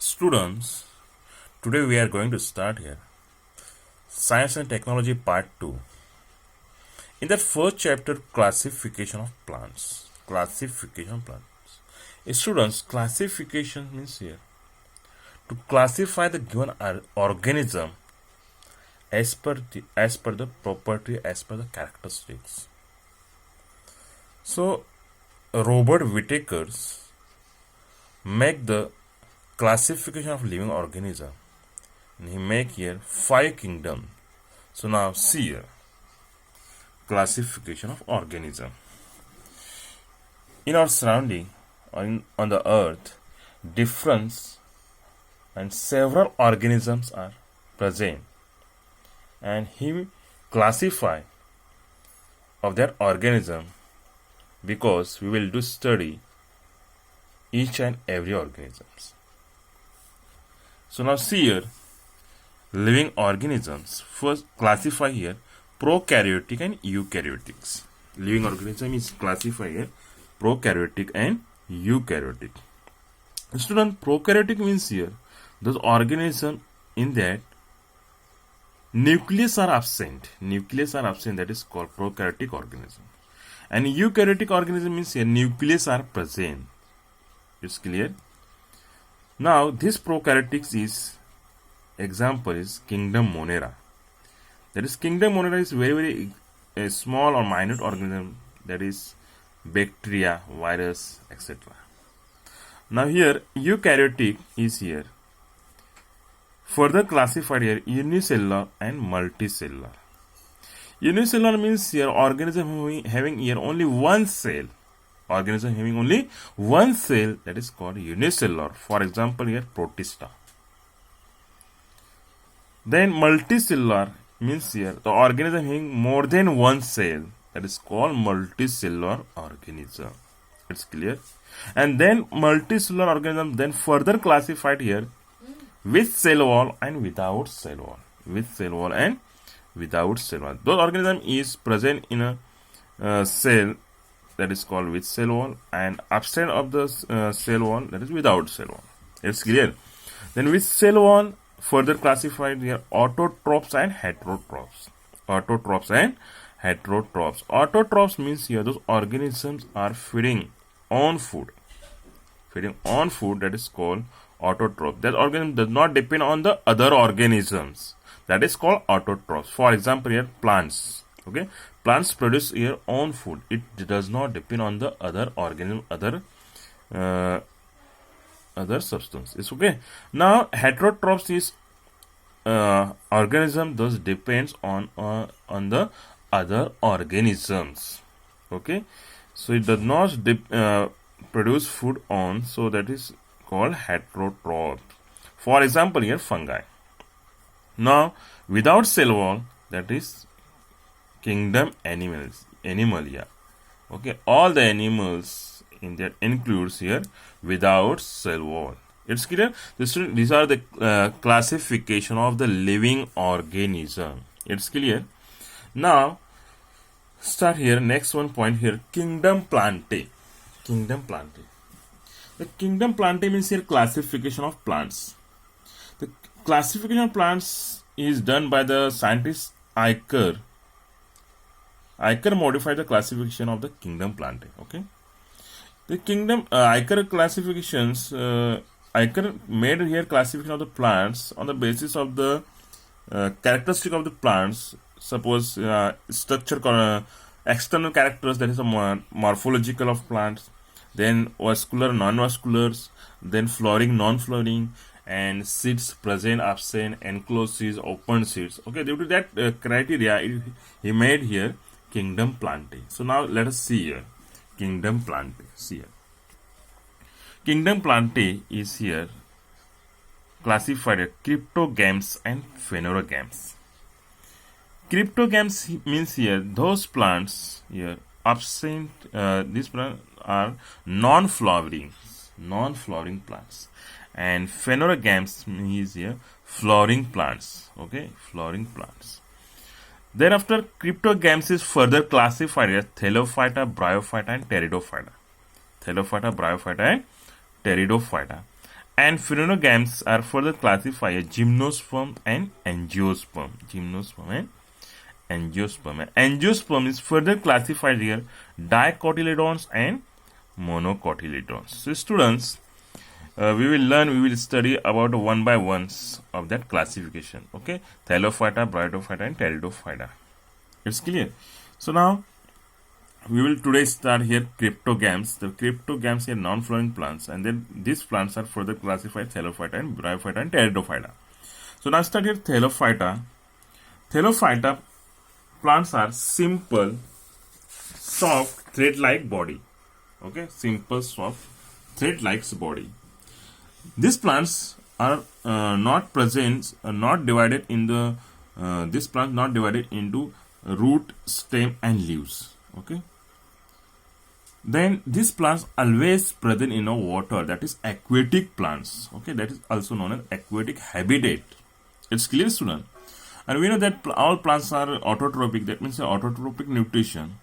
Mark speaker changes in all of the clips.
Speaker 1: Students, today we are going to start here Science and Technology Part 2. In that first chapter, classification of plants. Classification of plants. Students, classification means here to classify the given organism as per the property, as per the characteristics. So, Robert Whittaker's make the classification of living organism, and he make here 5 kingdoms. So now see here classification of organism. In our surrounding, on the earth, different and several organisms are present, and he classify of that organism because we will do study each and every organisms. So now see here living organisms. First classify here prokaryotic and eukaryotics. Living organism is classified here prokaryotic and eukaryotic. Student, prokaryotic means here those organisms in that nucleus are absent. Nucleus are absent, that is called prokaryotic organism. And eukaryotic organism means here nucleus are present. It's clear? Now this prokaryotics is example is kingdom Monera. That is kingdom Monera is very small or minute organism, that is bacteria, virus, etc. Now here eukaryotic is here further classified here unicellular and multicellular. Unicellular means here organism having here only one cell. Organism having only one cell, that is called unicellular. For example here protista. Then multicellular means here the organism having more than one cell, that is called multicellular organism. It's clear? And then multicellular organism then further classified here with cell wall and without cell wall. With cell wall and without cell wall. Those organism is present in a cell, that is called with cell wall, and absent of the cell wall, that is without cell wall. It's clear? Then with cell wall further classified here autotrophs and heterotrophs. Autotrophs and heterotrophs. Autotrophs means here those organisms are feeding on food. Feeding on food, that is called autotroph. That organism does not depend on the other organisms. That is called autotrophs. For example here plants. Okay, plants produce their own food. It does not depend on the other organism, other substance. It's okay. Now heterotrophs is organism thus depends on the other organisms. Okay, so it does not produce food on, so that is called heterotroph. For example here fungi. Now without cell wall, that is kingdom animalia. Okay, all the animals in that includes here without cell wall. It's clear? These are the classification of the living organism. It's clear? Now start here. Next one point here, kingdom Plantae. Kingdom Plantae. The kingdom Plantae means here classification of plants. The classification of plants is done by the scientist Eicher. Eicher modified the classification of the kingdom Plantae. Okay, the kingdom Eicher classifications. Eicher made here classification of the plants on the basis of the characteristic of the plants. Suppose structure, external characters, that is a morphological of plants. Then vascular, non-vasculars. Then flowering, non-flowering, and seeds present, absent, enclosed seeds, open seeds. Okay, due to that criteria, he made here kingdom Plantae. So now let us see here kingdom Plantae. See here. Kingdom Plantae is here classified as cryptogams and phanerogams. Cryptogams means here those plants here absent. These plants are non-flowering plants, and phanerogams means here flowering plants. Okay, flowering plants. Thereafter, cryptogams is further classified as Phthalophyta, Bryophyta, and Pteridophyta. Phthalophyta, Bryophyta, and Pteridophyta. And phenogams are further classified as gymnosperm and angiosperm. Gymnosperm and angiosperm. And angiosperm is further classified here dicotyledons and monocotyledons. So students, we will study about one by ones of that classification. Okay, Phthalophyta, Bryophyta and Pteridophyta. It's clear. So now we will today start here cryptogams. The cryptogams are non-flowering plants, and then these plants are further classified Phthalophyta and Bryophyta and Pteridophyta. So now start here Phthalophyta. Phthalophyta plants are simple, soft, thread-like body. Okay, simple, soft, thread-like body. These plants are not divided in the. This plant not divided into root, stem, and leaves. Okay. Then these plants always present in a water, that is aquatic plants. Okay, that is also known as aquatic habitat. It's clear, student. And we know that all plants are autotrophic. That means autotrophic nutrition.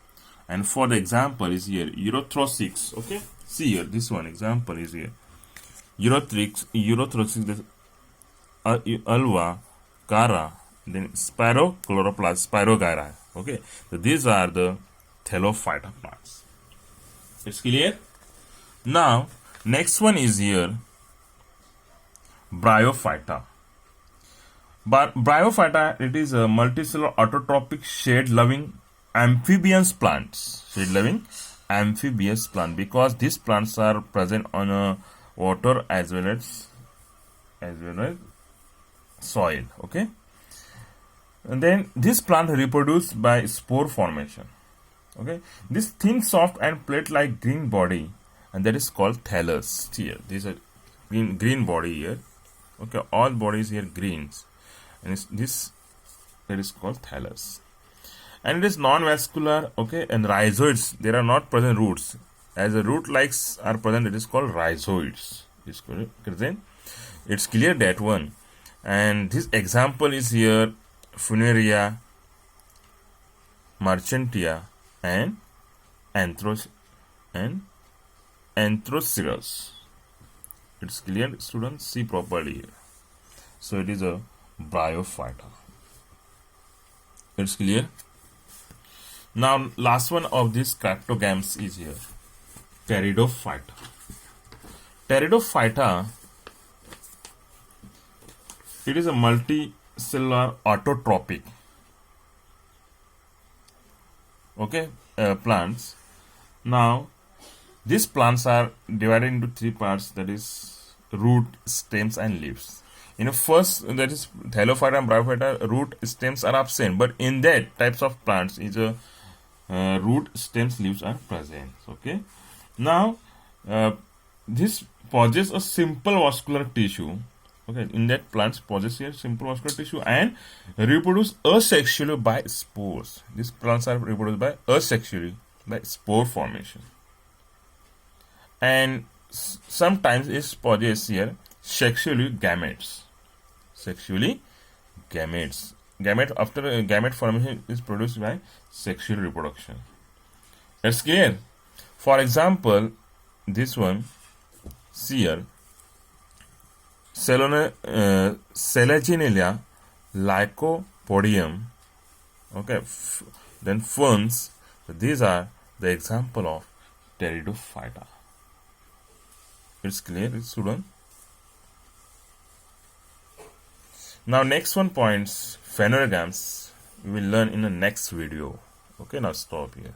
Speaker 1: And for the example is here Erythrosix. Okay, see here this one example is here Erythrosix, Alva, Cara, then Spirochloroplast, Spirogyra. Okay, so these are the Phthalophyta plants. It's clear. Now next one is here Bryophyta. But Bryophyta, it is a multicellular autotrophic shade-loving amphibious plants. Shade-loving amphibious plant, because these plants are present on a water as well as soil. Okay, and then this plant reproduce by spore formation. Okay, this thin, soft, and plate-like green body, and that is called thallus. Here, this is a green body here. Okay, all bodies here greens, and this that is called thallus. And it is non-vascular. Okay, and rhizoids, there are not present roots. As the root-likes are present, it is called rhizoids. It's correct. It's clear that one. And this example is here Funaria, Marchantia, and Anthroceros. It's clear, students. See properly here. So it is a Bryophyta. It's clear. Now last one of these cryptogams is here Pteridophyta. Pteridophyta, it is a multicellular autotrophic plants. Now these plants are divided into three parts, that is root, stems, and leaves. In the first, that is Phthalophyta and Bryophyta, root, stems are absent, but in that types of plants is a root, stems, leaves are present. Okay. Now this possesses a simple vascular tissue. Okay, in that plants possess here simple vascular tissue and reproduce asexually by spores. These plants are reproduced by asexually by spore formation. And sometimes it possesses here sexually gametes. Sexually gametes. Gamete, after gamete formation is produced by sexual reproduction. That's clear. For example, this one, see here, Selaginella lycopodium. Okay, then ferns. So these are the example of Pteridophyta. It's clear, student. Now next one points phenogams we will learn in the next video. Okay, now stop here.